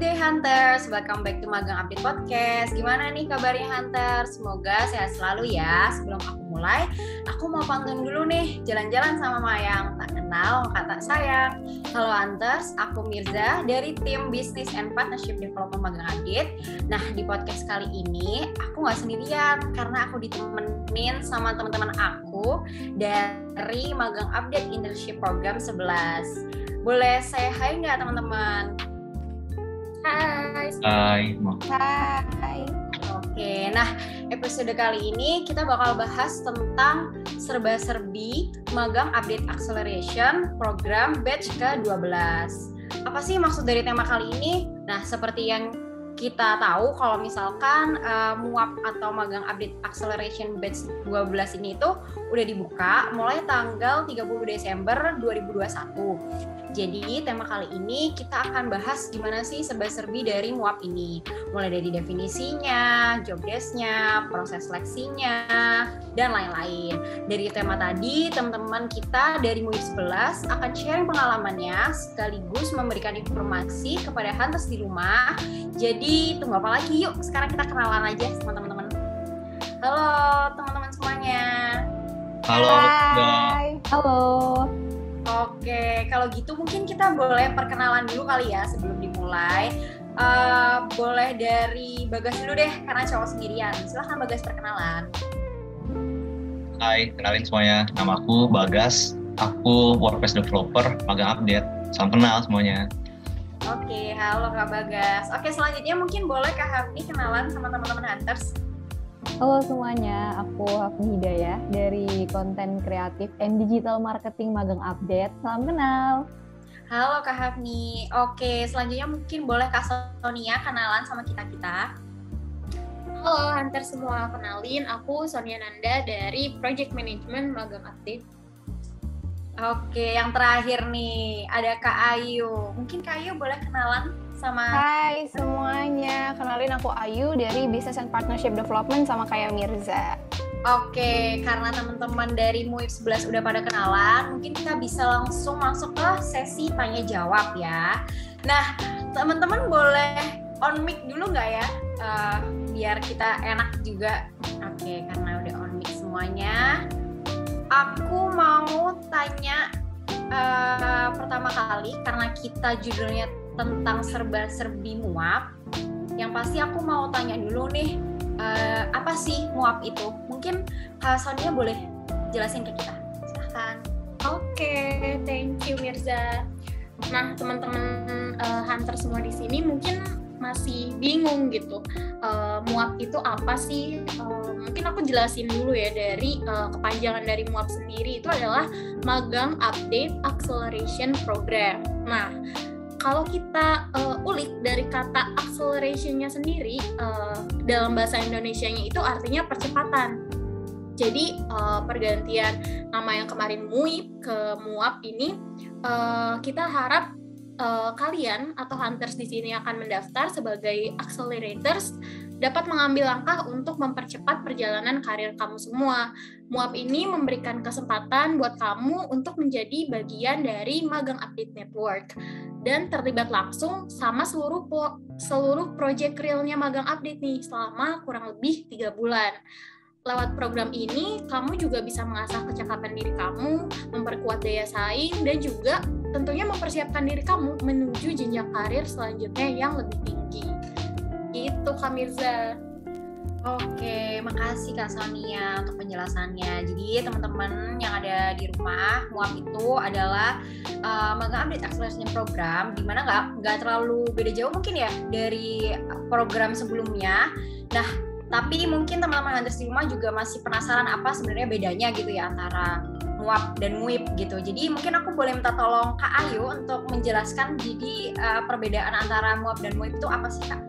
day Hunters, welcome back to Magang Update Podcast. Gimana nih kabarnya Hunters? Semoga sehat selalu ya. Sebelum aku mulai, aku mau pantun dulu nih, jalan-jalan sama Mayang. Tak kenal maka tak sayang. Halo Hunters, aku Mirza dari tim Business and Partnership Development Magang Update. Nah, di podcast kali ini aku nggak sendirian karena aku ditemenin sama teman-teman aku dari Magang Update Internship Program 11. Boleh saya hai nggak teman-teman? Hai. Hai. Oke, nah episode kali ini kita bakal bahas tentang serba-serbi Magang Update Acceleration Program Batch ke-12. Apa sih maksud dari tema kali ini? Nah, seperti yang kita tahu kalau misalkan MUAP atau Magang Update Acceleration Batch 12 ini itu udah dibuka mulai tanggal 30 Desember 2021. Jadi tema kali ini kita akan bahas gimana sih serba-serbi dari MUAP ini. Mulai dari definisinya, job desk-nya, proses seleksinya, dan lain-lain. Dari tema tadi, teman-teman kita dari MUIP 11 akan sharing pengalamannya sekaligus memberikan informasi kepada Hunters di rumah. Jadi tunggu apa lagi, yuk sekarang kita kenalan aja sama teman-teman. Halo teman-teman semuanya. Halo. Hai. Halo. Oke, kalau gitu mungkin kita boleh perkenalan dulu kali ya sebelum dimulai. Boleh dari Bagas dulu deh, karena cowok sendirian. Silahkan Bagas perkenalan. Hai, kenalin semuanya. Nama aku Bagas. Aku WordPress developer, Magang Update. Salam kenal semuanya. Oke, halo Kak Bagas. Oke, selanjutnya mungkin boleh Kak Hafni kenalan sama teman-teman Hunters. Halo semuanya, aku Hafni Hidayah dari konten kreatif and digital marketing Magang Update. Salam kenal. Halo Kak Hafni. Oke, selanjutnya mungkin boleh Kak Sonia kenalan sama kita-kita. Halo Hunter semua, kenalin aku Sonia Nanda dari Project Management Magang Update. Oke, yang terakhir nih ada Kak Ayu. Mungkin Kak Ayu boleh kenalan sama... Hai semuanya, kenalin aku Ayu dari Business and Partnership Development sama kayak Mirza. Oke, karena teman-teman dari MUIP 11 udah pada kenalan, mungkin kita bisa langsung masuk ke sesi tanya jawab ya. Nah, teman-teman boleh on mic dulu nggak ya? Biar kita enak juga. Oke, karena udah on mic semuanya. Aku mau tanya pertama kali, karena kita judulnya tentang serba-serbi MUAP. Yang pasti aku mau tanya dulu nih, apa sih MUAP itu? Mungkin Kak Sonia boleh jelasin ke kita. Silahkan. Oke, thank you Mirza. Nah, teman-teman Hunter semua di sini mungkin masih bingung gitu. MUAP itu apa sih? Mungkin aku jelasin dulu ya dari kepanjangan dari MUAP sendiri itu adalah Magang Update Acceleration Program. Nah, kalau kita ulik dari kata acceleration-nya sendiri, dalam bahasa Indonesianya itu artinya percepatan. Jadi pergantian nama yang kemarin MUIP ke MUAP ini, kita harap kalian atau Hunters di sini akan mendaftar sebagai accelerators dapat mengambil langkah untuk mempercepat perjalanan karir kamu semua. MUAP ini memberikan kesempatan buat kamu untuk menjadi bagian dari Magang Update Network dan terlibat langsung sama seluruh project realnya Magang Update nih selama kurang lebih 3 bulan. Lewat program ini, kamu juga bisa mengasah kecakapan diri kamu, memperkuat daya saing, dan juga tentunya mempersiapkan diri kamu menuju jenjang karir selanjutnya yang lebih tinggi. Gitu Kak Mirza. Oke, makasih Kak Sonia untuk penjelasannya. Jadi teman-teman yang ada di rumah, MUAP itu adalah Magang Update Acceleration Program, di mana nggak terlalu beda jauh mungkin ya dari program sebelumnya. Nah, tapi mungkin teman-teman Hunters di rumah juga masih penasaran apa sebenarnya bedanya gitu ya antara MUAP dan MUIP gitu. Jadi mungkin aku boleh minta tolong Kak Ayu untuk menjelaskan jadi perbedaan antara MUAP dan MUIP itu apa sih Kak?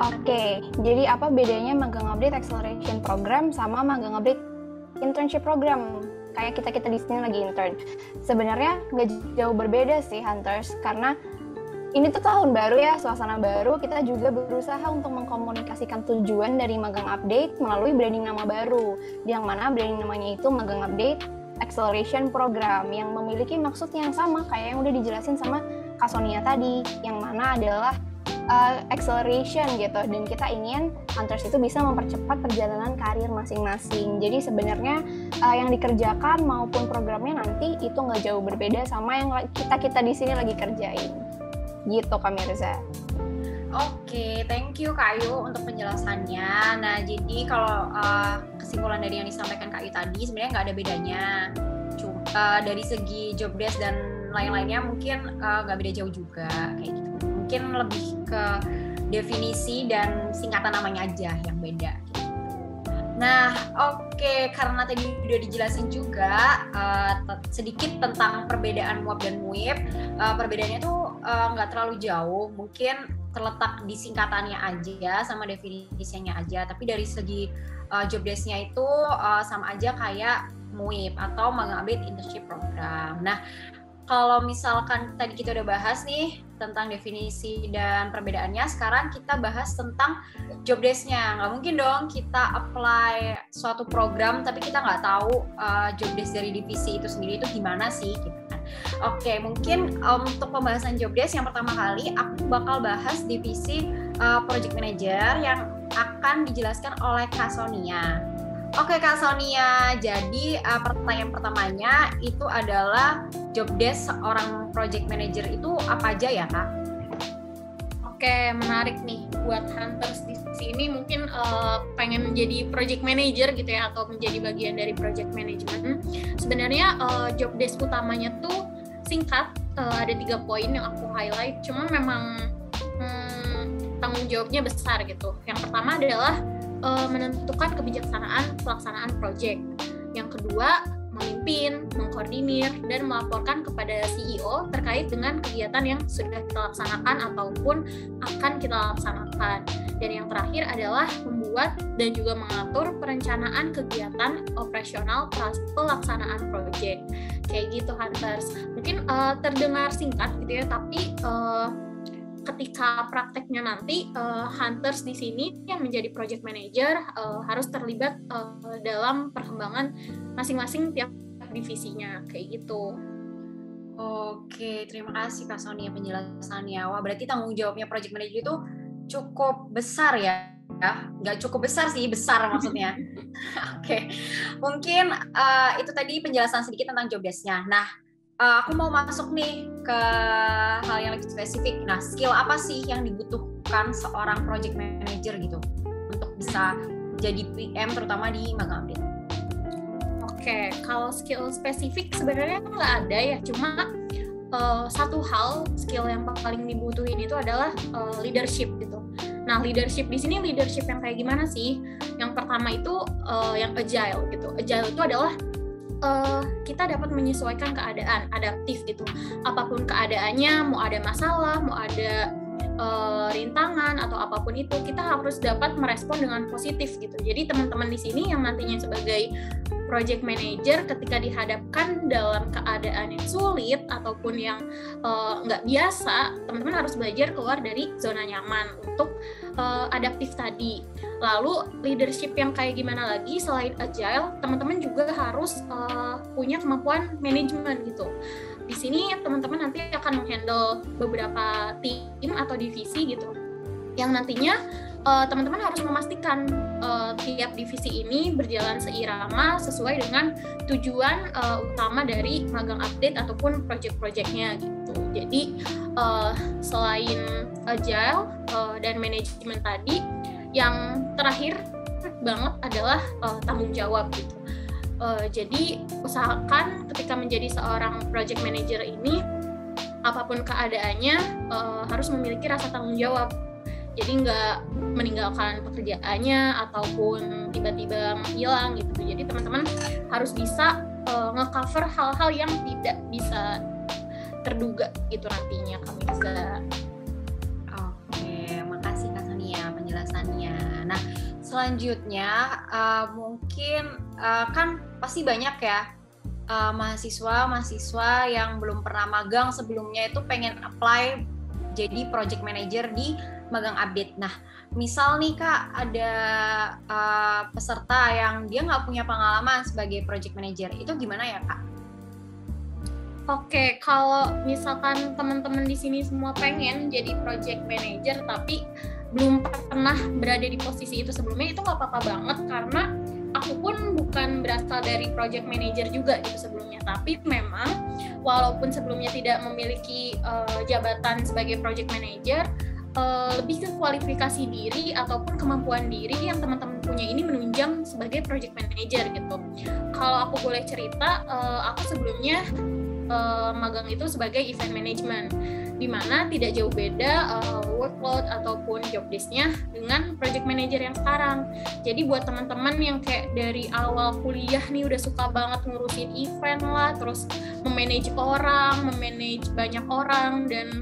Oke, jadi apa bedanya Magang Update Acceleration Program sama Magang Update Internship Program? Kayak kita di sini lagi intern. Sebenarnya nggak jauh berbeda sih Hunters, karena ini tuh tahun baru ya, suasana baru. Kita juga berusaha untuk mengkomunikasikan tujuan dari Magang Update melalui branding nama baru, yang mana branding namanya itu Magang Update Acceleration Program, yang memiliki maksud yang sama kayak yang udah dijelasin sama Kak Sonia tadi, yang mana adalah acceleration gitu, dan kita ingin hunters itu bisa mempercepat perjalanan karir masing-masing. Jadi sebenarnya yang dikerjakan maupun programnya nanti itu nggak jauh berbeda sama yang kita di sini lagi kerjain. Gitu Kak Mirza. Oke, thank you Kak Ayu untuk penjelasannya. Nah, jadi kalau kesimpulan dari yang disampaikan Kak Ayu tadi sebenarnya nggak ada bedanya. Cuma dari segi job desk dan lain-lainnya mungkin nggak beda jauh juga kayak gitu. Mungkin lebih ke definisi dan singkatan namanya aja yang beda. Nah, oke, karena tadi udah dijelasin juga sedikit tentang perbedaan MUAP dan MUIP. Perbedaannya tuh nggak terlalu jauh, mungkin terletak di singkatannya aja sama definisinya aja. Tapi dari segi job desk-nya itu sama aja kayak MUIP atau Magang Update Internship Program. Nah, kalau misalkan tadi kita udah bahas nih tentang definisi dan perbedaannya, sekarang kita bahas tentang job desk-nya. Nggak mungkin dong kita apply suatu program tapi kita nggak tahu job desk dari divisi itu sendiri itu gimana sih gitu kan. Oke, mungkin untuk pembahasan job desk yang pertama kali aku bakal bahas divisi project manager yang akan dijelaskan oleh Kak Sonia. Oke Kak Sonia, jadi pertanyaan pertamanya itu adalah job desk seorang project manager itu apa aja ya Kak? Oke, menarik nih buat hunters di sini mungkin pengen jadi project manager gitu ya, atau menjadi bagian dari project management. Sebenarnya job desk utamanya tuh singkat, ada 3 poin yang aku highlight, cuma memang tanggung jawabnya besar gitu. Yang pertama adalah menentukan kebijaksanaan pelaksanaan proyek. Yang kedua, memimpin, mengkoordinir, dan melaporkan kepada CEO terkait dengan kegiatan yang sudah kita laksanakan ataupun akan kita laksanakan. Dan yang terakhir adalah membuat dan juga mengatur perencanaan kegiatan operasional pelaksanaan proyek. Kayak gitu hunters. Mungkin terdengar singkat gitu ya, tapi ketika prakteknya nanti hunters di sini yang menjadi project manager harus terlibat dalam perkembangan masing-masing tiap divisinya kayak gitu. Oke, terima kasih Kak Sonia penjelasannya. Wah, berarti tanggung jawabnya project manager itu cukup besar ya? Nggak cukup besar sih, besar maksudnya. Oke, mungkin itu tadi penjelasan sedikit tentang job desk-nya. Nah, aku mau masuk nih ke hal yang lebih spesifik. Nah, skill apa sih yang dibutuhkan seorang project manager gitu untuk bisa jadi PM terutama di Magang Update? Oke, kalau skill spesifik sebenarnya nggak ada ya, cuma satu hal skill yang paling dibutuhin itu adalah leadership gitu. Nah, leadership di sini leadership yang kayak gimana sih? Yang pertama itu yang agile gitu. Agile itu adalah kita dapat menyesuaikan keadaan, adaptif gitu. Apapun keadaannya, mau ada masalah, mau ada rintangan atau apapun itu, kita harus dapat merespon dengan positif gitu. Jadi teman-teman di sini yang nantinya sebagai project manager ketika dihadapkan dalam keadaan yang sulit ataupun yang nggak biasa, teman-teman harus belajar keluar dari zona nyaman untuk adaptif tadi. Lalu leadership yang kayak gimana lagi selain agile, teman-teman juga harus punya kemampuan manajemen gitu. Di sini teman-teman nanti akan menghandle beberapa tim atau divisi gitu, yang nantinya teman-teman harus memastikan tiap divisi ini berjalan seirama sesuai dengan tujuan utama dari Magang Update ataupun project-projectnya gitu. Jadi selain agile dan manajemen tadi, yang terakhir banget adalah tanggung jawab gitu. Jadi usahakan ketika menjadi seorang project manager ini, apapun keadaannya harus memiliki rasa tanggung jawab. Jadi nggak meninggalkan pekerjaannya ataupun tiba-tiba menghilang gitu. Jadi teman-teman harus bisa nge-cover hal-hal yang tidak bisa terduga gitu nantinya, Kak Mirza. Oke, makasih Kak Sonia penjelasannya. Nah, selanjutnya mungkin kan pasti banyak ya mahasiswa yang belum pernah magang sebelumnya itu pengen apply jadi project manager di Magang Update. Nah, misal nih Kak ada peserta yang dia nggak punya pengalaman sebagai project manager, itu gimana ya Kak? Oke, kalau misalkan teman-teman di sini semua pengen jadi project manager tapi belum pernah berada di posisi itu sebelumnya, itu nggak apa-apa banget, karena aku pun bukan berasal dari project manager juga gitu sebelumnya. Tapi memang walaupun sebelumnya tidak memiliki jabatan sebagai project manager, lebih ke kualifikasi diri ataupun kemampuan diri yang teman-teman punya ini menunjang sebagai project manager gitu. Kalau aku boleh cerita, aku sebelumnya magang itu sebagai event management, di mana tidak jauh beda workload ataupun job desk-nya dengan project manager yang sekarang. Jadi buat teman-teman yang kayak dari awal kuliah nih udah suka banget ngurusin event lah, terus memanage orang, memanage banyak orang, dan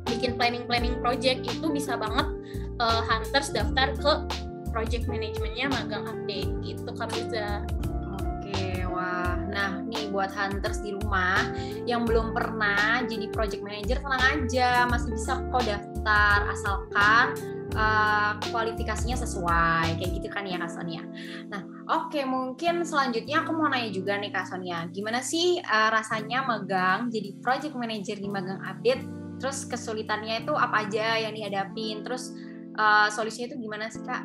bikin planning project, itu bisa banget Hunters daftar ke project manajemennya Magang Update gitu, Kak Mirza. Wah, nah nih buat Hunters di rumah yang belum pernah jadi project manager, tenang aja, masih bisa kok daftar asalkan kualifikasinya sesuai, kayak gitu kan ya Kak Sonia. Nah, oke, mungkin selanjutnya aku mau nanya juga nih Kak Sonia, gimana sih rasanya magang jadi project manager di Magang Update? Terus kesulitannya itu apa aja yang dihadapin? Terus solusinya itu gimana sih Kak?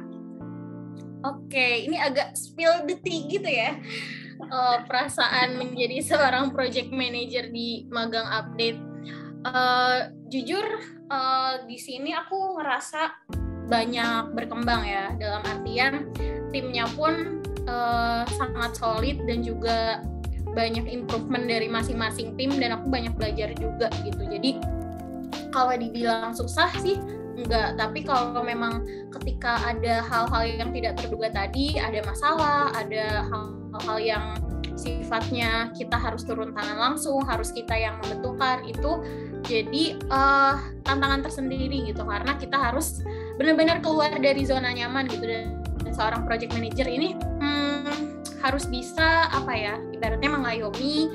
Oke, ini agak spill the tea gitu ya. Perasaan menjadi seorang project manager di Magang Update. Jujur di sini aku ngerasa banyak berkembang ya, dalam artian timnya pun sangat solid dan juga banyak improvement dari masing-masing tim, dan aku banyak belajar juga gitu. Jadi kalau dibilang susah sih enggak, tapi kalau memang ketika ada hal-hal yang tidak terduga tadi, ada masalah, ada hal-hal yang sifatnya kita harus turun tangan langsung, harus kita yang membentukkan, itu jadi tantangan tersendiri gitu, karena kita harus benar-benar keluar dari zona nyaman gitu, dan seorang project manager ini harus bisa apa ya, ibaratnya mengayomi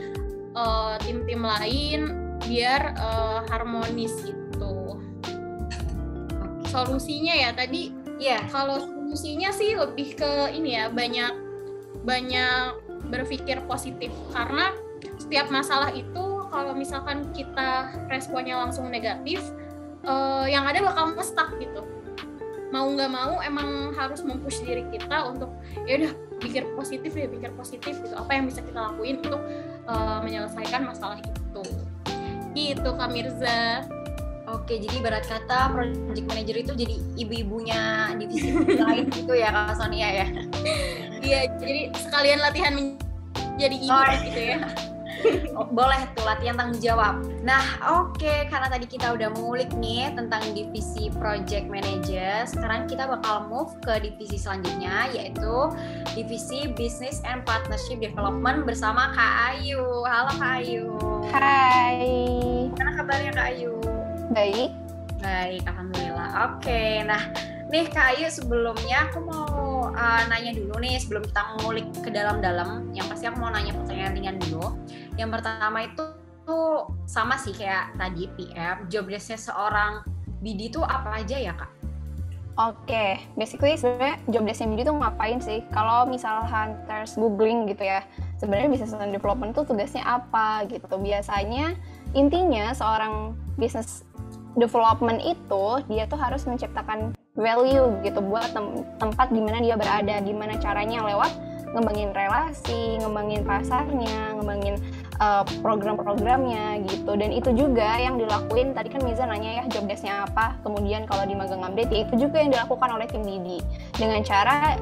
tim-tim lain biar harmonis gitu. Solusinya ya tadi, kalau solusinya sih lebih ke ini ya, banyak berpikir positif, karena setiap masalah itu kalau misalkan kita responnya langsung negatif, yang ada bakal stuck gitu. Mau nggak mau emang harus mempush diri kita untuk ya udah pikir positif gitu, apa yang bisa kita lakuin untuk menyelesaikan masalah itu. Gitu Kak Mirza. Oke, jadi ibarat kata project manager itu jadi ibu-ibunya divisi lain gitu ya Kak Sonia ya? Iya, jadi sekalian latihan menjadi ibu gitu ya. Boleh tuh, latihan tanggung jawab. Nah, oke, karena tadi kita udah ngulik nih tentang divisi project manager, sekarang kita bakal move ke divisi selanjutnya, yaitu divisi Business and Partnership Development bersama Kak Ayu. Halo Kak Ayu. Hai. Gimana kabarnya Kak Ayu? Baik. Baik, alhamdulillah. Oke, nah nih Kak Ayu, sebelumnya aku mau nanya dulu nih, sebelum kita ngulik ke dalam-dalam, yang pasti aku mau nanya pertanyaan ringan dulu. Yang pertama itu tuh sama sih kayak tadi PM, job desk-nya seorang BD itu apa aja ya Kak? Oke, basically sebenarnya job desk-nya BD tuh ngapain sih? Kalau misal Hunters googling gitu ya, sebenarnya business and development tuh tugasnya apa gitu. Biasanya intinya seorang business development itu dia tuh harus menciptakan value gitu buat tempat di mana dia berada, di mana caranya lewat ngembangin relasi, ngembangin pasarnya, ngembangin program-programnya gitu. Dan itu juga yang dilakuin, tadi kan Miza nanya ya job desk-nya apa, kemudian kalau di Magang Update ya itu juga yang dilakukan oleh tim BD dengan cara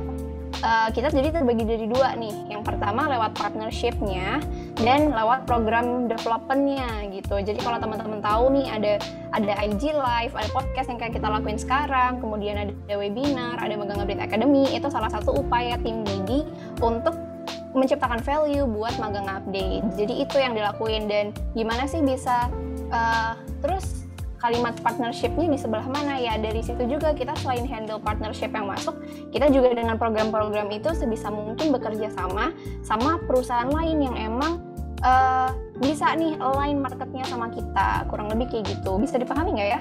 kita jadi terbagi dari dua nih. Yang pertama lewat partnership-nya dan lewat program development-nya gitu. Jadi kalau teman-teman tahu nih ada IG Live, ada podcast yang kayak kita lakuin sekarang, kemudian ada webinar, ada Magang Update Academy, itu salah satu upaya tim BD untuk menciptakan value buat Magang Update. Jadi itu yang dilakuin. Dan gimana sih bisa terus kalimat partnership-nya di sebelah mana ya, dari situ juga kita selain handle partnership yang masuk, kita juga dengan program-program itu sebisa mungkin bekerja sama perusahaan lain yang emang bisa nih align marketnya sama kita, kurang lebih kayak gitu. Bisa dipahami nggak ya?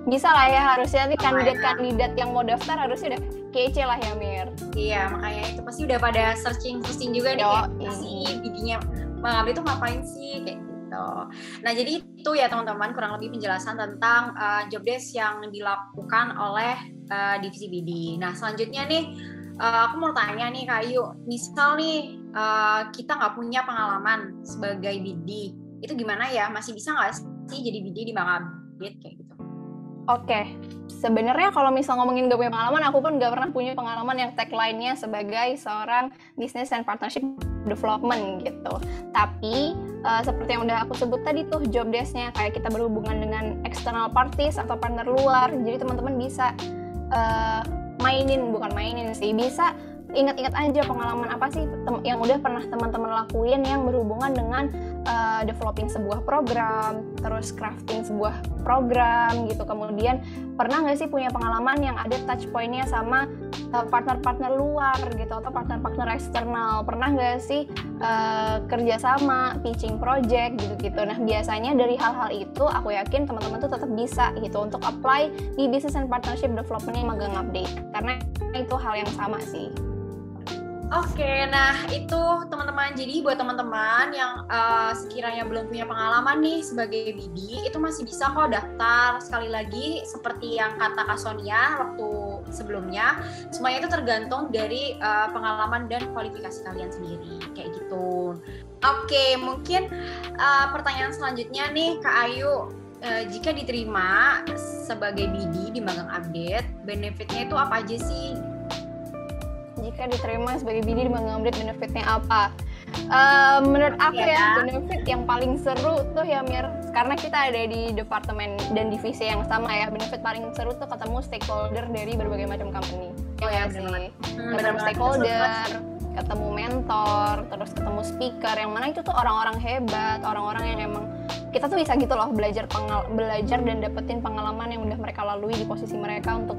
Bisa lah ya, harusnya nih kandidat-kandidat yang mau daftar harusnya udah kece lah ya Mir. Iya, makanya itu pasti udah pada searching juga nih kayak si BD-nya Magang Update itu ngapain sih kayak gitu. gitu. Nah, jadi itu ya teman-teman kurang lebih penjelasan tentang job desk yang dilakukan oleh divisi BD. Nah, selanjutnya nih aku mau tanya nih Kak Ayu, misal nih kita nggak punya pengalaman sebagai BD, itu gimana ya? Masih bisa nggak sih jadi BD di Magang Update kayak gitu? Oke, sebenarnya kalau misal ngomongin gak punya pengalaman, aku pun gak pernah punya pengalaman yang tagline-nya sebagai seorang business and partnership development gitu. Tapi seperti yang udah aku sebut tadi tuh job desk-nya, kayak kita berhubungan dengan external parties atau partner luar, jadi teman-teman bisa bisa ingat-ingat aja pengalaman apa sih yang udah pernah teman-teman lakuin yang berhubungan dengan developing sebuah program, terus crafting sebuah program gitu. Kemudian pernah nggak sih punya pengalaman yang ada touch point-nya sama partner-partner luar gitu atau partner-partner eksternal? Pernah nggak sih kerjasama, pitching project gitu-gitu? Nah, biasanya dari hal-hal itu aku yakin teman-teman tuh tetap bisa gitu untuk apply di business and partnership development-nya Magang Update, karena itu hal yang sama sih. Oke, nah itu teman-teman. Jadi buat teman-teman yang sekiranya belum punya pengalaman nih sebagai BD, itu masih bisa kok daftar. Sekali lagi, seperti yang kata Kak Sonia waktu sebelumnya, semuanya itu tergantung dari pengalaman dan kualifikasi kalian sendiri, kayak gitu. Oke, mungkin pertanyaan selanjutnya nih Kak Ayu, jika diterima sebagai BD di Magang Update, benefitnya itu apa aja sih? Jika diterima sebagai BD di Magang Update, benefitnya apa? Menurut aku ya, benefit yang paling seru tuh ya Mir, karena kita ada di departemen dan divisi yang sama ya, benefit paling seru tuh ketemu stakeholder dari berbagai macam company. Oh ya sih, ketemu stakeholder, ketemu mentor, terus ketemu speaker, yang mana itu tuh orang-orang hebat, orang-orang yang emang kita tuh bisa gitu loh belajar dan dapetin pengalaman yang udah mereka lalui di posisi mereka untuk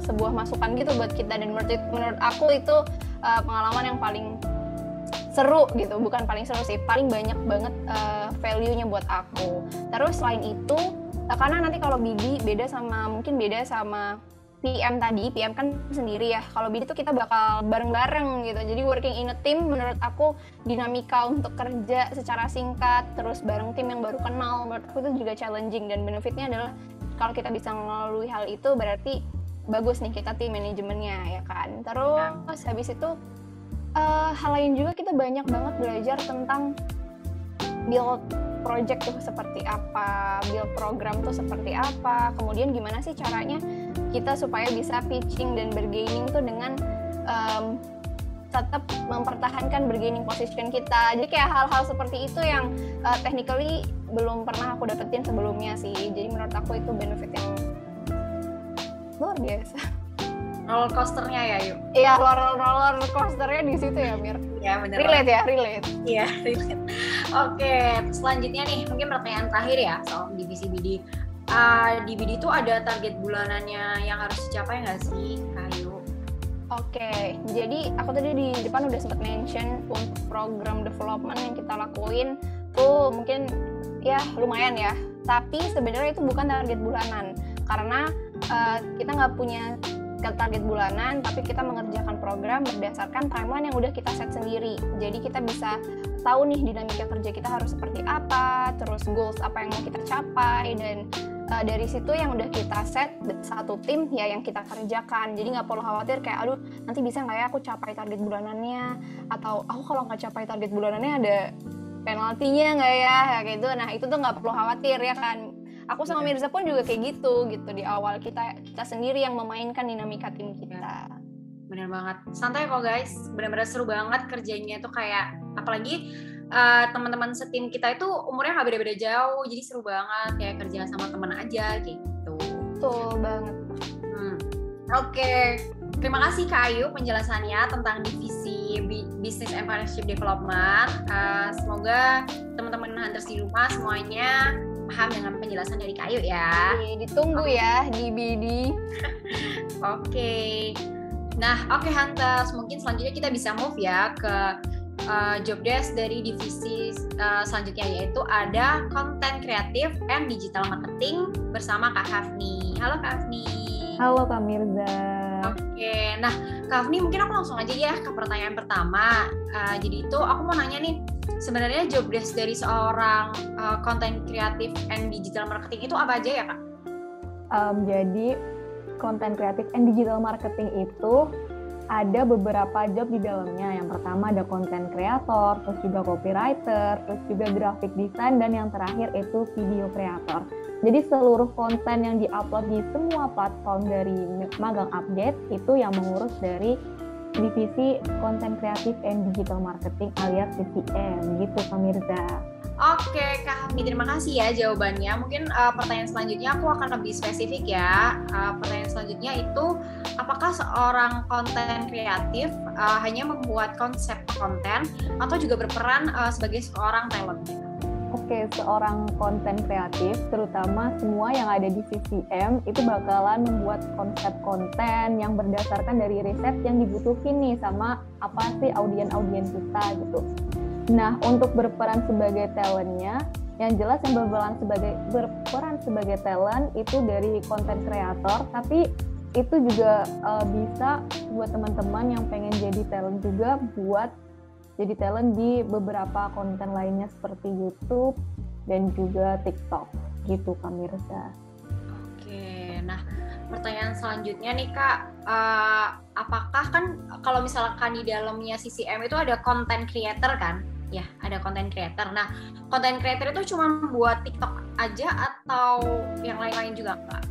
sebuah masukan gitu buat kita. Dan menurut aku itu pengalaman yang paling seru gitu, bukan paling seru sih, paling banyak banget value-nya buat aku. Terus selain itu, karena nanti kalau BD beda sama PM tadi, PM kan sendiri ya, kalau BD tuh kita bakal bareng-bareng gitu, jadi working in a team menurut aku dinamika untuk kerja secara singkat, terus bareng tim yang baru kenal, menurut aku itu juga challenging. Dan benefitnya adalah kalau kita bisa melalui hal itu berarti bagus nih kita tim manajemennya ya kan. Terus habis itu hal lain juga, kita banyak banget belajar tentang build project tuh seperti apa, build program tuh seperti apa, kemudian gimana sih caranya kita supaya bisa pitching dan bergaining tuh dengan tetap mempertahankan bergaining position kita. Jadi kayak hal-hal seperti itu yang technically belum pernah aku dapetin sebelumnya sih. Jadi menurut aku itu benefit yang luar biasa. Roller coasternya ya Yuk? Iya, roller coasternya di situ ya Mir. Iya benar. Relate. Iya, relate. Oke, selanjutnya nih mungkin pertanyaan terakhir ya soal divisi BD. Di BD itu ada target bulanannya yang harus dicapai nggak sih, Kayu? Oke, jadi aku tadi di depan udah sempat mention untuk program development yang kita lakuin tuh mungkin ya lumayan ya. Tapi sebenarnya itu bukan target bulanan, karena kita nggak punya target bulanan, tapi kita mengerjakan program berdasarkan timeline yang udah kita set sendiri. Jadi kita bisa tahu nih dinamika kerja kita harus seperti apa, terus goals apa yang mau kita capai, dan dari situ yang udah kita set satu tim ya yang kita kerjakan. Jadi nggak perlu khawatir kayak aduh nanti bisa nggak ya aku capai target bulanannya, atau aku kalau nggak capai target bulanannya ada penaltinya nggak ya, kayak gitu. Nah itu tuh nggak perlu khawatir ya kan. Aku sama Mirza pun juga kayak gitu di awal kita sendiri yang memainkan dinamika tim kita. Bener banget, santai kok guys, bener-bener seru banget kerjanya tuh, kayak apalagi teman-teman setim kita itu umurnya nggak beda-beda jauh, jadi seru banget kayak kerja sama teman aja kayak gitu. Betul banget. Oke, terima kasih Kak Ayu penjelasannya tentang divisi Business and Partnership Development. Semoga teman-teman Hunters di rumah semuanya paham dengan penjelasan dari Kak Ayu ya. Ditunggu ya di BD. Oke. Nah, oke Hunters, mungkin selanjutnya kita bisa move ya ke job desk dari divisi selanjutnya, yaitu ada Content Creative and Digital Marketing bersama Kak Hafni. Halo Kak Hafni. Halo Kak Mirza. Oke, nah Kak Hafni mungkin aku langsung aja ya ke pertanyaan pertama. Jadi itu aku mau nanya nih, sebenarnya job desk dari seorang content creative and digital marketing itu apa aja ya Kak? Jadi content creative and digital marketing itu ada beberapa job di dalamnya. Yang pertama ada content creator, terus juga copywriter, terus juga graphic design, dan yang terakhir itu video creator. Jadi seluruh konten yang diupload di semua platform dari Magang Update itu yang mengurus dari divisi content creative and digital marketing alias CCM gitu Kak Mirza. Oke, Kak Hafni, terima kasih ya jawabannya. Mungkin pertanyaan selanjutnya aku akan lebih spesifik ya. Pertanyaan selanjutnya itu, apakah seorang konten kreatif hanya membuat konsep konten atau juga berperan sebagai seorang talent? Oke, seorang konten kreatif, terutama semua yang ada di CCM, itu bakalan membuat konsep konten yang berdasarkan dari riset yang dibutuhin nih sama apa sih audien kita gitu. Nah, untuk berperan sebagai talentnya, yang jelas yang berperan sebagai talent itu dari konten kreator, tapi itu juga bisa buat teman-teman yang pengen jadi talent juga buat jadi talent di beberapa konten lainnya seperti YouTube dan juga TikTok gitu Kak Mirza. Oke, nah pertanyaan selanjutnya nih Kak, apakah kan kalau misalkan di dalamnya CCM itu ada content creator kan? Ya, ada content creator. Nah, content creator itu cuma buat TikTok aja atau yang lain-lain juga, Kak?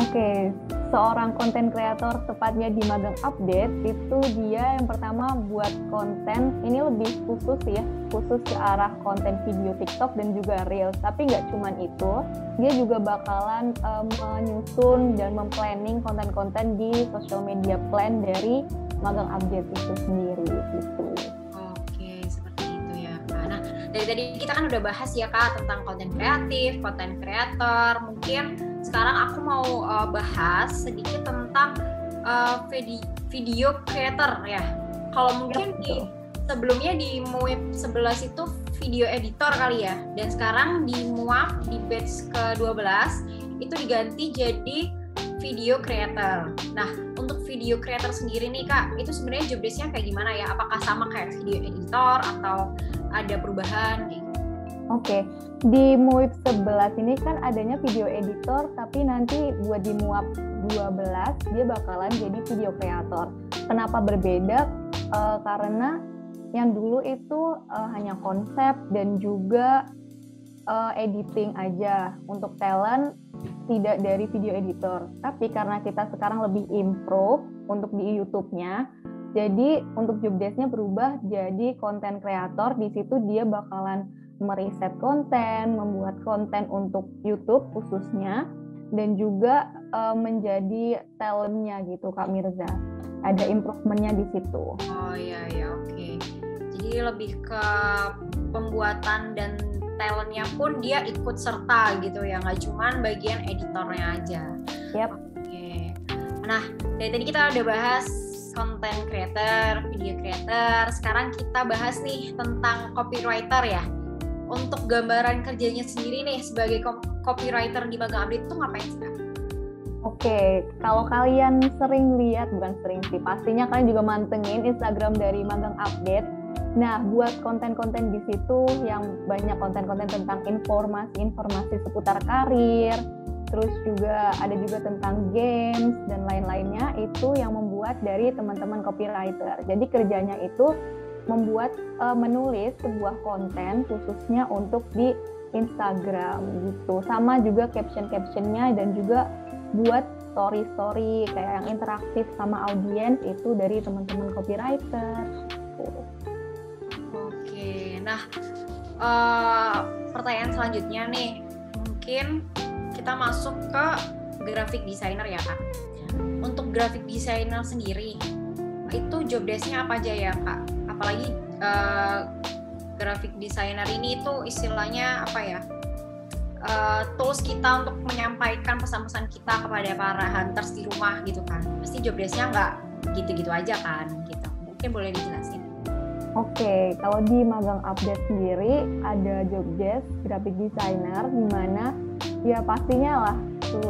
Oke, seorang content creator tepatnya di Magang Update itu dia yang pertama buat konten, ini lebih khusus ya, khusus ke arah konten video TikTok dan juga Reels. Tapi nggak cuma itu, dia juga bakalan menyusun dan memplanning konten-konten di social media plan dari Magang Update itu sendiri gitu. Dari tadi kita kan udah bahas ya Kak tentang konten kreatif, konten kreator. Mungkin sekarang aku mau bahas sedikit tentang video creator ya. Kalau mungkin sebelumnya di MUIP 11 itu video editor kali ya. Dan sekarang di MUAP di batch ke-12 itu diganti jadi video creator. Nah, untuk video creator sendiri nih Kak, itu sebenarnya job desk-nya kayak gimana ya? Apakah sama kayak video editor atau ada perubahan gitu? Oke, di MUIP 11 ini kan adanya video editor, tapi nanti buat di MUAP 12 dia bakalan jadi video creator. Kenapa berbeda? Karena yang dulu itu hanya konsep dan juga editing aja. Untuk talent tidak dari video editor. Tapi karena kita sekarang lebih improve untuk di YouTube-nya, jadi untuk job desk-nya berubah jadi konten kreator. Di situ dia bakalan meriset konten, membuat konten untuk YouTube khususnya, dan juga menjadi talent-nya gitu Kak Mirza. Ada improvement-nya di situ. Oh iya oke. Jadi lebih ke pembuatan dan talent-nya pun dia ikut serta gitu ya, nggak cuman bagian editornya aja. Yep. Oke. Nah, dari tadi kita udah bahas content creator, video creator. Sekarang kita bahas nih tentang copywriter ya. Untuk gambaran kerjanya sendiri nih sebagai copywriter di Magang Update itu ngapain sih Kak? Oke, kalau kalian sering lihat, bukan sering sih, pastinya kalian juga mantengin Instagram dari Magang Update. Nah, buat konten-konten di situ yang banyak konten-konten tentang informasi seputar karir, terus juga ada juga tentang games dan lain-lainnya, itu yang membuat dari teman-teman copywriter. Jadi kerjanya itu membuat menulis sebuah konten khususnya untuk di Instagram gitu. Sama juga caption-captionnya dan juga buat story-story kayak yang interaktif sama audiens itu dari teman-teman copywriter. Oke, nah pertanyaan selanjutnya nih, mungkin kita masuk ke graphic designer ya Kak. Untuk graphic designer sendiri, itu job desk-nya apa aja ya Kak? Apalagi graphic designer ini itu istilahnya apa ya? Tools kita untuk menyampaikan pesan-pesan kita kepada para hunters di rumah gitu kan. Pasti job desk-nya nggak gitu-gitu aja kan gitu. Mungkin boleh dijelasin. Oke, kalau di Magang Update sendiri ada job desk graphic designer, di mana ya pastinya lah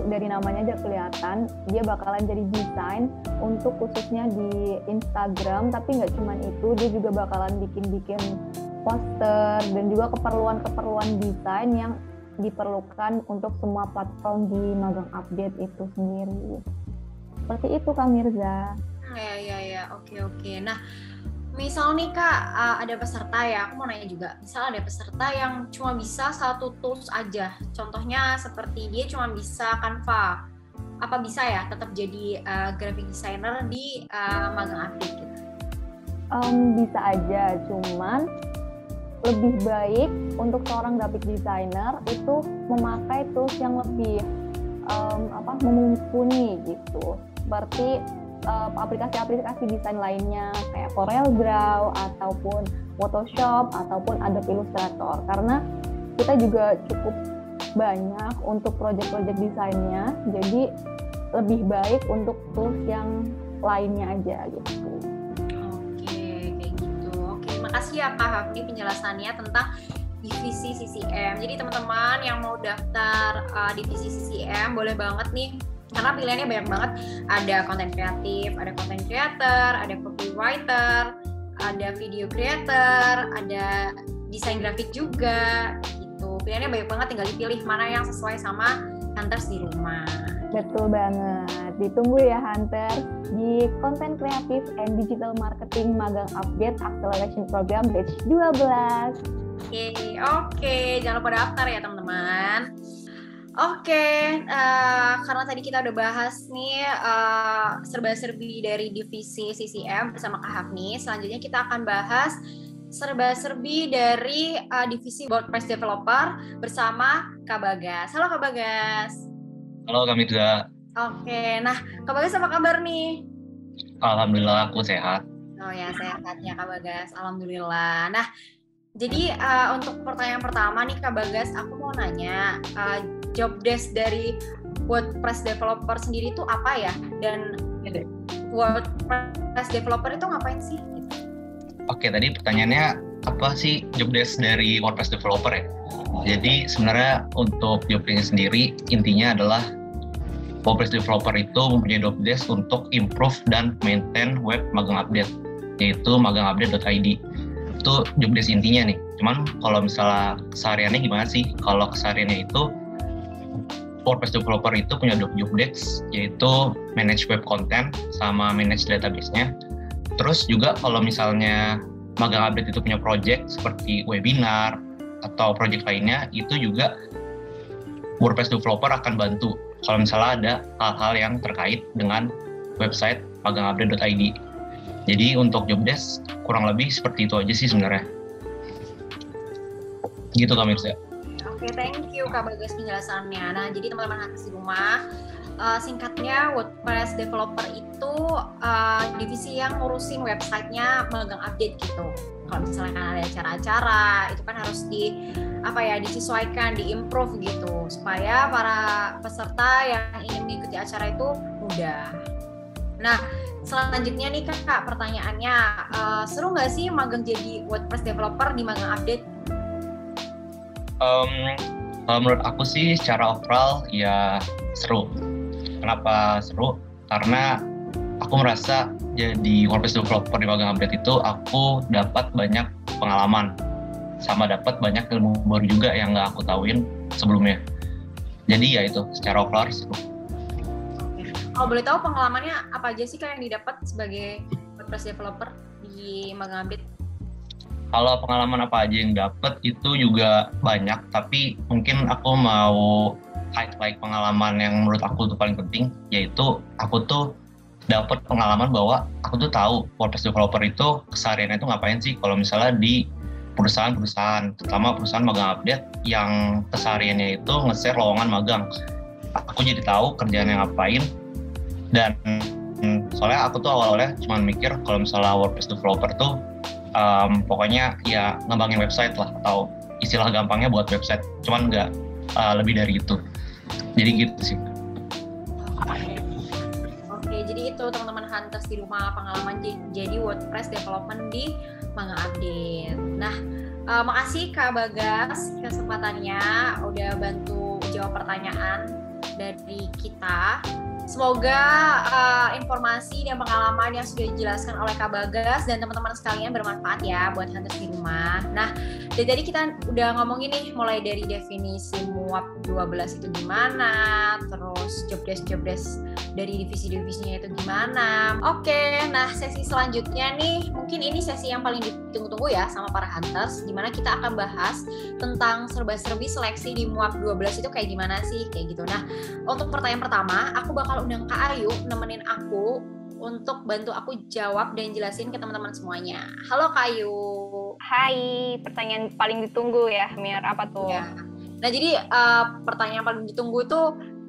dari namanya aja kelihatan, dia bakalan jadi desain untuk khususnya di Instagram, tapi nggak cuma itu, dia juga bakalan bikin poster dan juga keperluan desain yang diperlukan untuk semua platform di Magang Update itu sendiri. Seperti itu Kak Mirza. Ya, oke. Nah, misal nih Kak, ada peserta ya, aku mau nanya juga, misal ada peserta yang cuma bisa satu tools aja, contohnya seperti dia cuma bisa Canva, apa bisa ya tetap jadi graphic designer di Magang Update gitu? Bisa aja, cuman lebih baik untuk seorang graphic designer itu memakai tools yang lebih mumpuni gitu, seperti aplikasi-aplikasi desain lainnya kayak CorelDRAW ataupun Photoshop ataupun Adobe Illustrator, karena kita juga cukup banyak untuk project-project desainnya, jadi lebih baik untuk tools yang lainnya aja gitu. Makasih ya Kak Hafni penjelasannya tentang divisi CCM. Jadi teman-teman yang mau daftar divisi CCM boleh banget nih, karena pilihannya banyak banget. Ada konten kreatif, ada content creator, ada copywriter, ada video creator, ada desain grafik juga gitu. Pilihannya banyak banget, tinggal dipilih mana yang sesuai sama Hunters di rumah. Betul banget. Ditunggu ya Hunters di Content Creative and Digital Marketing Magang Update Acceleration Program Batch 12. Oke. Jangan lupa daftar ya teman-teman. Karena tadi kita udah bahas nih serba-serbi dari divisi CCM bersama Kak Hafni. Selanjutnya kita akan bahas serba-serbi dari divisi WordPress Developer bersama Kak Bagas. Halo Kak Bagas. Halo Kak Mirza. Nah Kak Bagas apa kabar nih? Alhamdulillah aku sehat. Oh ya, sehat ya Kak Bagas, alhamdulillah. Nah, jadi untuk pertanyaan pertama nih Kak Bagas, aku mau nanya, job desk dari WordPress Developer sendiri itu apa ya? Dan WordPress Developer itu ngapain sih? Oke, tadi pertanyaannya apa sih job desk dari WordPress Developer ya? Jadi sebenarnya untuk job desk sendiri intinya adalah WordPress Developer itu mempunyai job desk untuk improve dan maintain web Magang Update, yaitu magangupdate.id. Itu job desk intinya nih. Cuman kalau misalnya kesehariannya gimana sih? Kalau kesehariannya itu WordPress Developer itu punya job desk, yaitu manage web content sama manage database-nya. Terus juga kalau misalnya Magang Update itu punya project seperti webinar atau project lainnya, itu juga WordPress Developer akan bantu kalau misalnya ada hal-hal yang terkait dengan website magangupdate.id. Jadi untuk job desk kurang lebih seperti itu aja sih sebenarnya. Gitu Kak Mirza. Oke, thank you Kak Bagas penjelasannya. Nah, jadi teman-teman di rumah, singkatnya WordPress Developer itu divisi yang ngurusin websitenya Magang Update gitu. Kalau misalnya kan ada acara-acara, itu kan harus disesuaikan, diimprove gitu, supaya para peserta yang ingin mengikuti acara itu mudah. Nah, selanjutnya nih Kak, pertanyaannya, seru nggak sih magang jadi WordPress Developer di Magang Update? Kalau menurut aku sih secara overall ya seru. Kenapa seru? Karena aku merasa jadi WordPress Developer di Magang Update itu aku dapat banyak pengalaman sama dapat banyak ilmu baru juga yang nggak aku tahuin sebelumnya. Jadi ya itu secara overall seru. Kalau boleh tahu pengalamannya apa aja sih Kak yang didapat sebagai WordPress Developer di Magang Update? Kalau pengalaman apa aja yang dapat itu juga banyak, tapi mungkin aku mau highlight pengalaman yang menurut aku tuh paling penting, yaitu aku tuh dapat pengalaman bahwa aku tuh tahu WordPress Developer itu kesehariannya itu ngapain sih kalau misalnya di perusahaan-perusahaan, terutama perusahaan Magang Update yang kesehariannya itu nge-share lowongan magang. Aku jadi tahu kerjaannya ngapain, dan soalnya aku tuh awal-awalnya cuma mikir kalau misalnya WordPress Developer tuh pokoknya ya ngembangin website lah, atau istilah gampangnya buat website, cuman nggak lebih dari itu. Jadi gitu sih. Oke, jadi itu teman-teman Hunters di rumah pengalaman jadi WordPress Development di Magang Update. Nah, makasih Kak Bagas kesempatannya udah bantu jawab pertanyaan dari kita. Semoga informasi dan pengalaman yang sudah dijelaskan oleh Kak Bagas dan teman-teman sekalian bermanfaat ya buat hunters di rumah. Nah, dari tadi kita udah ngomongin nih mulai dari definisi MUAP 12 itu gimana, terus job desk dari divisi-divisinya itu gimana. Oke, nah sesi selanjutnya nih, mungkin ini sesi yang paling ditunggu-tunggu ya sama para hunters, dimana kita akan bahas tentang serba-serbi seleksi di MUAP 12 itu kayak gimana sih, kayak gitu. Nah, untuk pertanyaan pertama, aku bakal undang Kak Ayu nemenin aku untuk bantu aku jawab dan jelasin ke teman-teman semuanya. Halo Kak Ayu. Hai, pertanyaan paling ditunggu ya, Mir. Apa tuh? Ya. Nah, jadi pertanyaan paling ditunggu itu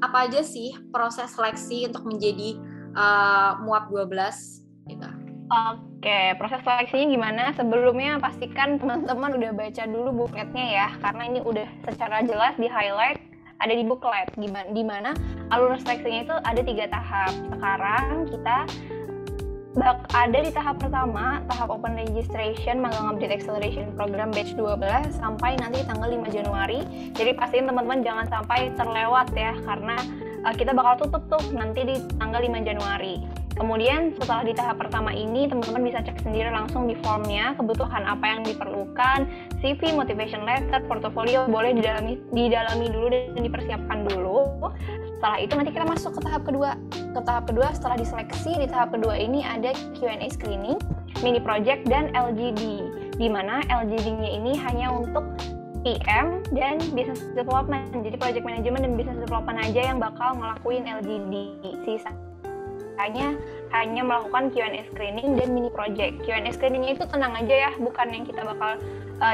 apa aja sih proses seleksi untuk menjadi MUAP 12 gitu. Oke, proses seleksinya gimana? Sebelumnya pastikan teman-teman udah baca dulu bukletnya ya, karena ini udah secara jelas di-highlight ada di buklet, di mana alur seleksinya itu ada 3 tahap. Sekarang kita ada di tahap pertama, tahap Open Registration Magang Update Acceleration Program Batch 12 sampai nanti tanggal 5 Januari. Jadi pastiin teman-teman jangan sampai terlewat ya, karena kita bakal tutup tuh nanti di tanggal 5 Januari. Kemudian setelah di tahap pertama ini, teman-teman bisa cek sendiri langsung di formnya, kebutuhan apa yang diperlukan, CV, motivation letter, portofolio, boleh didalami dulu dan dipersiapkan dulu. Setelah itu nanti kita masuk ke tahap kedua. Ke tahap kedua setelah diseleksi, di tahap kedua ini ada Q&A screening, mini project, dan LGD. Di mana LGD-nya ini hanya untuk PM dan business development. Jadi project management dan business development aja yang bakal ngelakuin LGD. Hanya melakukan Q&A screening dan mini project. Q&A screeningnya itu tenang aja ya, bukan yang kita bakal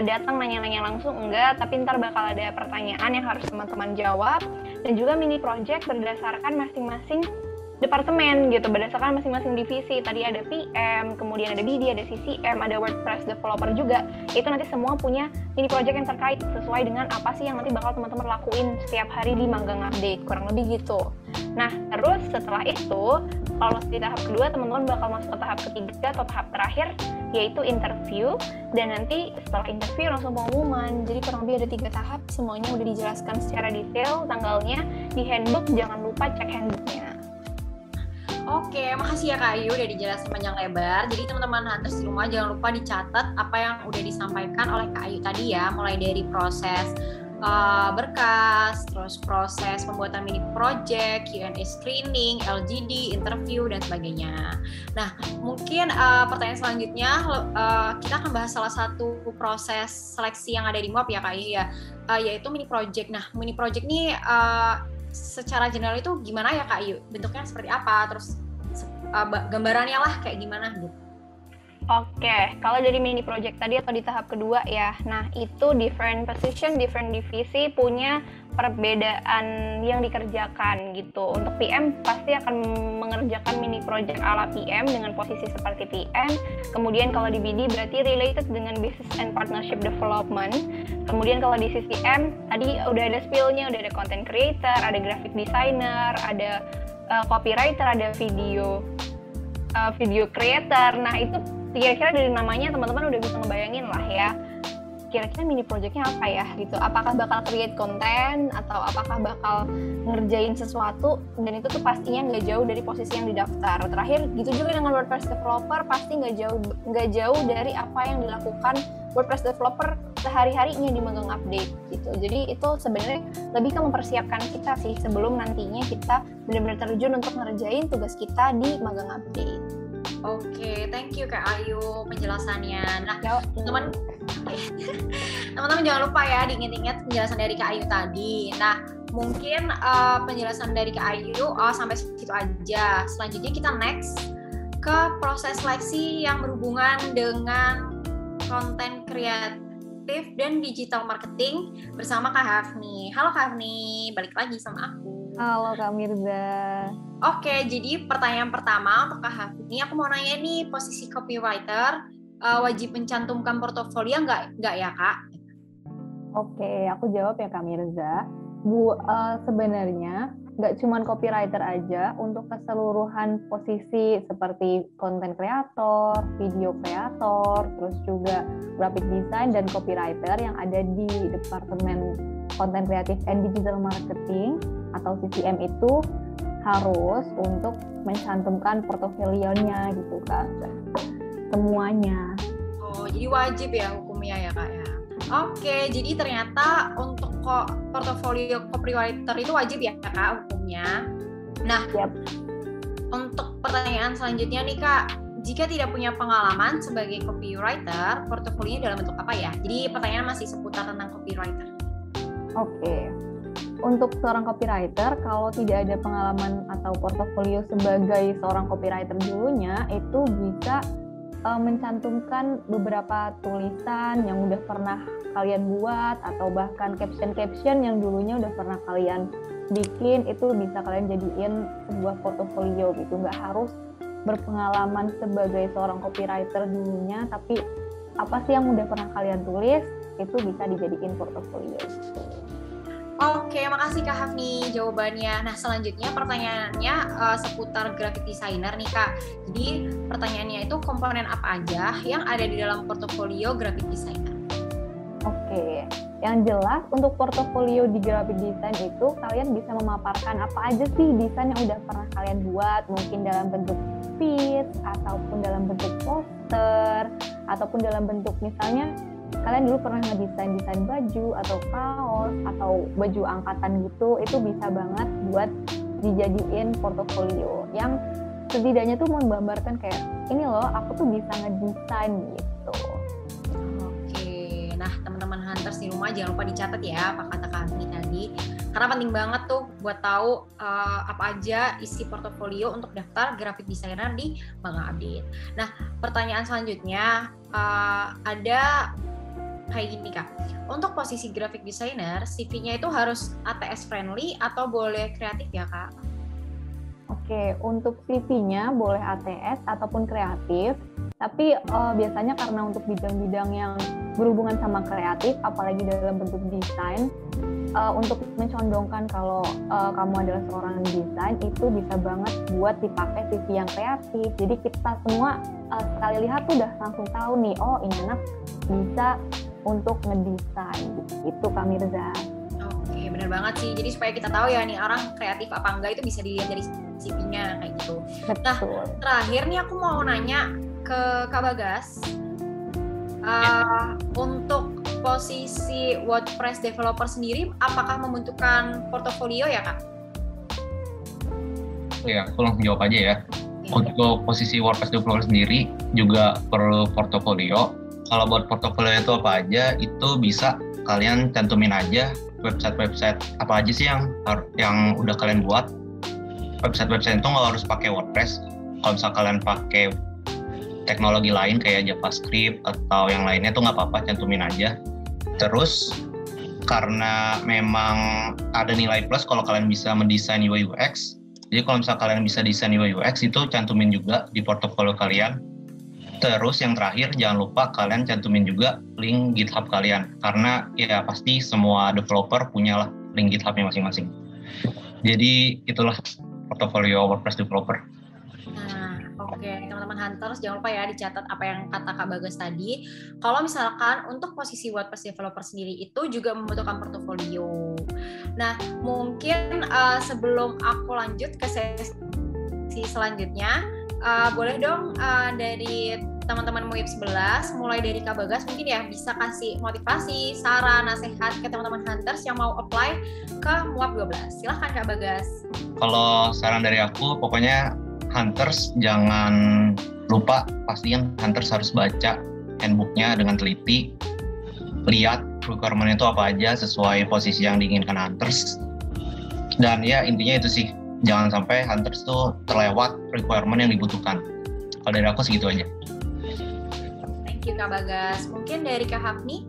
datang nanya-nanya langsung, enggak, tapi ntar bakal ada pertanyaan yang harus teman-teman jawab. Dan juga mini project berdasarkan masing-masing departemen gitu, berdasarkan masing-masing divisi. Tadi ada PM, kemudian ada BD, ada CCM, ada WordPress developer juga. Itu nanti semua punya mini project yang terkait sesuai dengan apa sih yang nanti bakal teman-teman lakuin setiap hari di magang update, kurang lebih gitu. Nah, terus setelah itu, kalau di tahap kedua, teman-teman bakal masuk ke tahap ketiga atau tahap terakhir, yaitu interview. Dan nanti setelah interview langsung pengumuman. Jadi kurang lebih ada 3 tahap, semuanya udah dijelaskan secara detail, tanggalnya di handbook, jangan lupa cek handbooknya. Oke, makasih ya Kak Ayu udah dijelasin panjang lebar. Jadi teman-teman hunters di rumah jangan lupa dicatat apa yang udah disampaikan oleh Kak Ayu tadi ya, mulai dari proses berkas, terus proses pembuatan mini project, Q&A screening, LGD, interview, dan sebagainya. Nah, mungkin pertanyaan selanjutnya kita akan bahas salah satu proses seleksi yang ada di MUAP ya Kak Ayu ya, yaitu mini project. Nah, mini project ini secara general itu gimana ya Kak Ayu? Bentuknya seperti apa? Terus gambarannya lah kayak gimana gitu? Oke, kalau dari mini project tadi atau di tahap kedua ya, nah itu different position, different divisi punya perbedaan yang dikerjakan gitu. Untuk PM pasti akan mengerjakan mini project ala PM dengan posisi seperti PM. Kemudian kalau di BD berarti related dengan business and partnership development. Kemudian kalau di CCM tadi udah ada spill-nya, udah ada content creator, ada graphic designer, ada copywriter, ada video creator. Nah itu kira-kira dari namanya teman-teman udah bisa ngebayangin lah ya, kira-kira mini projectnya apa ya gitu. Apakah bakal create konten atau apakah bakal ngerjain sesuatu, dan itu tuh pastinya nggak jauh dari posisi yang didaftar. Terakhir gitu juga dengan WordPress developer, pasti nggak jauh dari apa yang dilakukan WordPress developer sehari-harinya di magang update gitu. Jadi itu sebenarnya lebih ke mempersiapkan kita sih sebelum nantinya kita benar-benar terjun untuk ngerjain tugas kita di magang update. Oke, thank you Kak Ayu penjelasannya. Nah, teman-teman jangan lupa ya diingat-ingat penjelasan dari Kak Ayu tadi. Nah, mungkin penjelasan dari Kak Ayu sampai situ aja. Selanjutnya kita next ke proses seleksi yang berhubungan dengan konten kreatif dan digital marketing bersama Kak Hafni. Halo Kak Hafni, balik lagi sama aku. Halo Kak Mirza. Oke, jadi pertanyaan pertama untuk Kak Hafni, aku mau nanya nih, posisi copywriter wajib mencantumkan portofolio nggak ya Kak? Oke, aku jawab ya Kak Mirza. Sebenarnya nggak cuma copywriter aja, untuk keseluruhan posisi seperti content creator, video creator, terus juga graphic design dan copywriter yang ada di Departemen Content Creative and Digital Marketing, atau CCM itu harus untuk mencantumkan portofolionya gitu kan, semuanya. Oh, jadi wajib ya hukumnya ya Kak ya. Oke, jadi ternyata untuk portofolio copywriter itu wajib ya Kak hukumnya. Nah, untuk pertanyaan selanjutnya nih Kak, jika tidak punya pengalaman sebagai copywriter, portofolionya dalam bentuk apa ya? Jadi pertanyaan masih seputar tentang copywriter. Oke. Untuk seorang copywriter, kalau tidak ada pengalaman atau portofolio sebagai seorang copywriter dulunya, itu bisa mencantumkan beberapa tulisan yang udah pernah kalian buat, atau bahkan caption-caption yang dulunya udah pernah kalian bikin, itu bisa kalian jadiin sebuah portofolio gitu. Nggak harus berpengalaman sebagai seorang copywriter dulunya, tapi apa sih yang udah pernah kalian tulis, itu bisa dijadiin portofolio. Oke, makasih Kak Hafni jawabannya. Nah, selanjutnya pertanyaannya seputar graphic designer nih Kak. Jadi pertanyaannya itu komponen apa aja yang ada di dalam portofolio graphic designer? Oke, yang jelas untuk portofolio di graphic design itu kalian bisa memaparkan apa aja sih desain yang udah pernah kalian buat, mungkin dalam bentuk feed, ataupun dalam bentuk poster, ataupun dalam bentuk misalnya kalian dulu pernah ngedesain baju atau kaos atau baju angkatan gitu, itu bisa banget buat dijadiin portofolio yang setidaknya tuh menggambarkan kayak ini loh aku tuh bisa ngedesain gitu. Oke, nah teman-teman hunters di rumah jangan lupa dicatat ya apa kata kami tadi, karena penting banget tuh buat tahu apa aja isi portofolio untuk daftar graphic designer di Magang Update. Nah, pertanyaan selanjutnya ada kayak gini Kak, untuk posisi graphic designer, CV-nya itu harus ATS friendly atau boleh kreatif ya Kak? Oke, untuk CV-nya boleh ATS ataupun kreatif, tapi biasanya karena untuk bidang-bidang yang berhubungan sama kreatif, apalagi dalam bentuk desain, untuk mencondongkan kalau kamu adalah seorang desain, itu bisa banget buat dipakai CV yang kreatif. Jadi kita semua sekali lihat tuh udah langsung tahu nih, oh ini anak bisa untuk ngedesain, itu Kak Mirza. Oke, benar banget sih. Jadi supaya kita tahu ya nih orang kreatif apa enggak itu bisa dilihat dari CV-nya kayak gitu. Betul. Nah, terakhir nih aku mau nanya ke Kak Bagas. Untuk posisi WordPress developer sendiri, apakah membutuhkan portofolio ya Kak? Ya, aku langsung jawab aja ya. Untuk posisi WordPress developer sendiri juga perlu portofolio. Kalau buat portofolio itu apa aja, itu bisa kalian cantumin aja website-website apa aja sih yang udah kalian buat. Website-website itu nggak harus pakai WordPress. Kalau misal kalian pakai teknologi lain kayak JavaScript atau yang lainnya tuh nggak apa-apa, cantumin aja. Terus karena memang ada nilai plus kalau kalian bisa mendesain UI UX, jadi kalau misal kalian bisa desain UI UX itu cantumin juga di portofolio kalian. Terus yang terakhir jangan lupa kalian cantumin juga link GitHub kalian, karena ya pasti semua developer punyalah link GitHub-nya masing-masing. Jadi itulah portofolio WordPress developer. Nah, oke, teman-teman hunters jangan lupa ya dicatat apa yang kata Kak Bagas tadi. Kalau misalkan untuk posisi WordPress developer sendiri itu juga membutuhkan portofolio. Nah, mungkin sebelum aku lanjut ke sesi selanjutnya, boleh dong dari teman-teman MUIP 11, mulai dari Kak Bagas mungkin ya bisa kasih motivasi, saran, nasihat ke teman-teman hunters yang mau apply ke MUAP 12. Silahkan Kak Bagas. Kalau saran dari aku, pokoknya hunters jangan lupa, pastikan hunters harus baca handbook-nya dengan teliti, lihat requirement itu apa aja sesuai posisi yang diinginkan hunters. Dan ya intinya itu sih, jangan sampai hunters tuh terlewat requirement yang dibutuhkan. Kalau dari aku segitu aja. Thank you Kak Bagas. Mungkin dari Kak Hafni?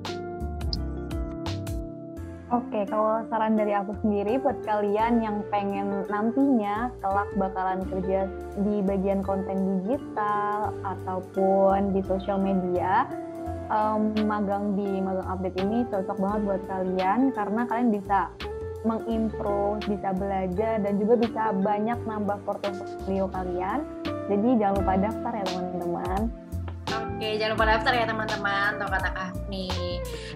Oke, kalau saran dari aku sendiri buat kalian yang pengen nantinya kelak bakalan kerja di bagian konten digital ataupun di sosial media, magang di Magang Update ini cocok banget buat kalian karena kalian bisa mengimprove, bisa belajar, dan juga bisa banyak nambah portofolio kalian. Jadi jangan lupa daftar ya teman-teman. Oke, jangan lupa daftar ya teman-teman, tuh kata Kak Hafni.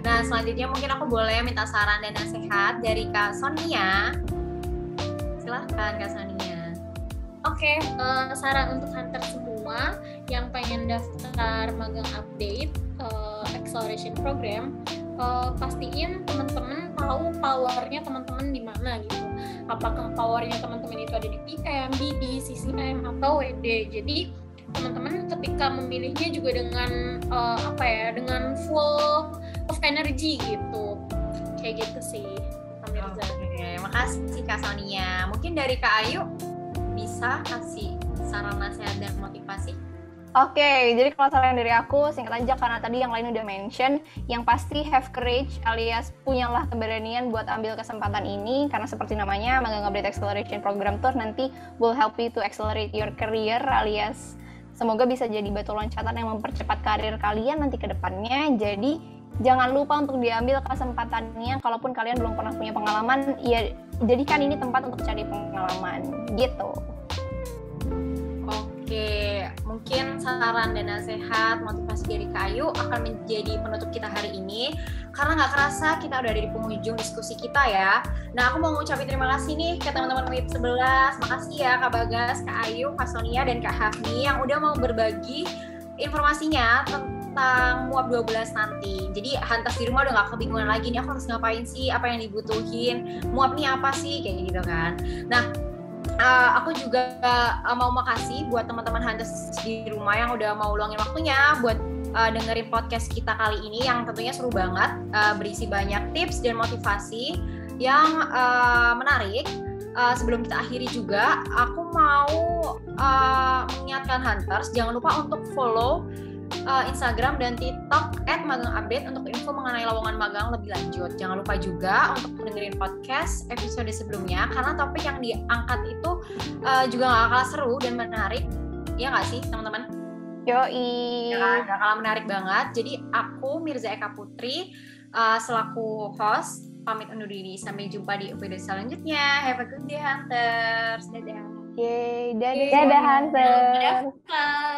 Nah, selanjutnya mungkin aku boleh minta saran dan nasihat dari Kak Sonia. Silahkan Kak Sonia. Oke, saran untuk hunter semua yang pengen daftar magang update acceleration program, pastiin teman-teman tahu powernya teman-teman di mana gitu. Apakah powernya teman-teman itu ada di PM, BD, CCM, atau WD. Jadi teman-teman ketika memilihnya juga dengan dengan full of energy gitu. Kayak gitu sih, Kak Mirza. Oke, makasih Kak Sonia. Mungkin dari Kak Ayu bisa kasih saran, nasihat, dan motivasi? Oke, jadi kalau saran dari aku, singkat aja karena tadi yang lain udah mention, yang pasti have courage alias punyalah keberanian buat ambil kesempatan ini, karena seperti namanya, Magang Update Acceleration Program Tour nanti will help you to accelerate your career alias semoga bisa jadi batu loncatan yang mempercepat karir kalian nanti ke depannya. Jadi jangan lupa untuk diambil kesempatannya, kalaupun kalian belum pernah punya pengalaman, ya jadikan ini tempat untuk cari pengalaman, gitu. Oke, mungkin saran dan nasihat motivasi dari Kak Ayu akan menjadi penutup kita hari ini. Karena nggak kerasa kita udah ada di penghujung diskusi kita ya. Nah, aku mau ngucapin terima kasih nih ke teman-teman MUIP 11. Makasih ya Kak Bagas, Kak Ayu, Kak Sonia, dan Kak Hafni yang udah mau berbagi informasinya tentang MUAP 12 nanti. Jadi Hunters di rumah udah nggak kebingungan lagi nih, aku harus ngapain sih, apa yang dibutuhin, MUAP nih apa sih, kayak gitu kan. Nah, aku juga mau makasih buat teman-teman Hunters di rumah yang udah mau luangin waktunya buat dengerin podcast kita kali ini yang tentunya seru banget, berisi banyak tips dan motivasi yang menarik. Sebelum kita akhiri juga, aku mau mengingatkan Hunters, jangan lupa untuk follow Instagram dan TikTok @magangupdate untuk info mengenai lowongan magang lebih lanjut. Jangan lupa juga untuk dengerin podcast episode sebelumnya, karena topik yang diangkat itu juga gak kalah seru dan menarik. Ya nggak sih teman-teman? Yoi. Gak kalah menarik banget. Jadi aku Mirza Eka Putri selaku host pamit undur diri. Sampai jumpa di episode selanjutnya. Have a good day Hunters. Dadah. Yeay, dadah Hunters. Dadah.